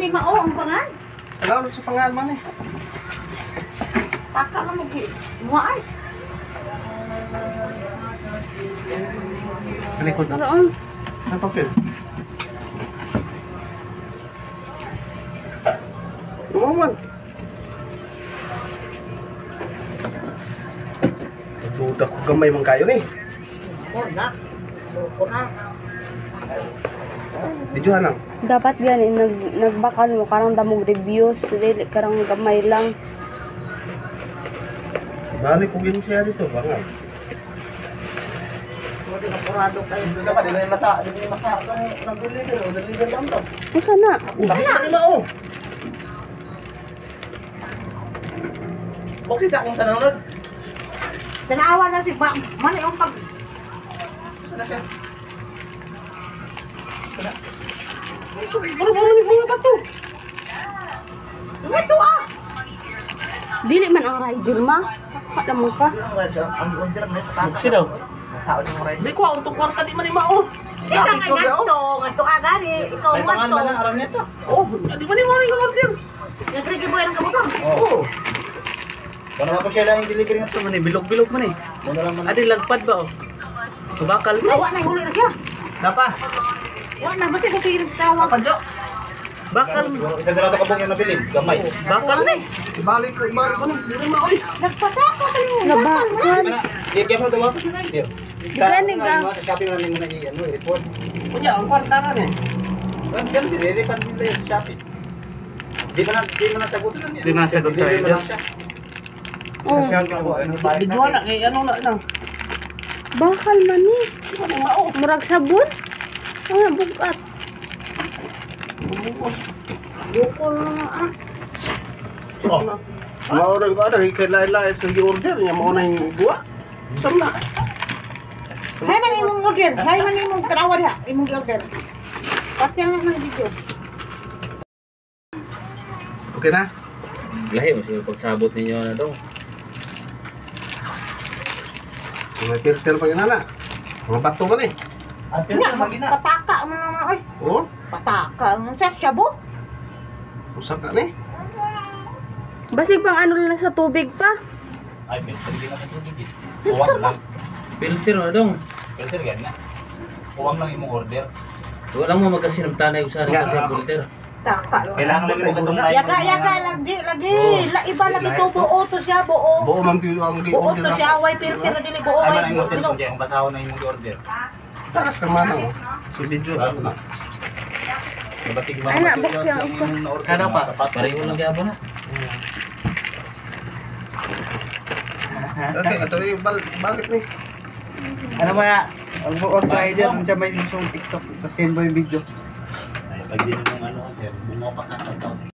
ni Mao ang pangan. Alam sa pangalan man eh. Taka na mo gi. Muay. Kalikod na. Karoon. Ang papel. Lumawan. Budak ko gamay man kayo ni. Na. Na. Videohan lang. Dapat gani nagbakal mo karang damog reviews, dili karang gamay lang. Balik ko gini siya dito, bangal. Wala na porado kayo. Sa pa dili masa nang deliver lang to. Unsa na? Ubi ni mao. Boksi sa akong sanunod. Tanawa na si Ba. Mani ang pag Sana siya. Sana. Bro, mga bato. Ito ah. Dili man ang rider ma. Kada mo ka. Ang order na ito. Boksi daw. Saan yung rider? Di ko ang kwarta di man mao. Ikaw nga ngadto agari. Ikaw May pangan ngadto. man ang araw nito. Oh, di man mo ring order. Nagrigi mo ang kabutang. Oh. Kung naman ko siya lang yung delivery nga ito man eh. Bilog-bilog man eh. Muna lang man. Adi, lagpad ba oh? Subakal mo. Awa na huli na siya. Napa? Wa na basi kasi tawag. Apa jo? Bakal mo. Isa na lang ito kabong yung nabilig. Gamay. Bakal ni. Balik ko ni. Di na oy. Nagpasaka kayo. Nabakal. Kaya mo ito mo? Here. Gani ka. Sa Shopee mo na i-report. Kunya ang kwarta na ni. Ganun, nire-refund nila yung Shopee. Di mo na sagutin lang yan. Di mo na sagot sa Deliver ito. lang siya. Oh, Videohan na kay ano na nang. bakal man ni. Di man mao. Murag sabon. Ah, bugat. Bukol na ah. Oh. Mao rin ko ada kay lain-lain sa order niya mao na yung buwa. Sam na. Hay man imong order. Hay man imong tarawa diha. Imong order. Pati ang mga video. Okay na. Lahi mo siya pagsabot ninyo na daw. May filter pa na. Mga bato man eh. Nya pataka mo na ay. Oh, Pataka mo sa syabo. usak ka ni. Basig pang ano lang sa tubig pa. Ay, filter din ako tubig eh. Uwang lang. Filter na dong. Filter yan nga. Uwang lang imong order. Wala mo magkasinamtanay usahan Nga, kasi ang filter. Taka lang. Kailangan lang mo itong line. Yaga lagi. Iba lagi to buo to siya buo. Buo man tiyo ang Buo order. to siya way filter na dili buo Ay, way. man ang cellphone dyan. Kung basahon na imong order. Taras ka man oh. Si video Ano ano na? na. Nabasig Ay, nabok yung isa. Kada pa? Pareho lang gyapon na. Okay, ato eh bakit ni? Ano ba? Ang buot sa idea, siya may gusto TikTok. Kasi mo yung video. Ay, pag din ng ano, sir, bumapak na ito.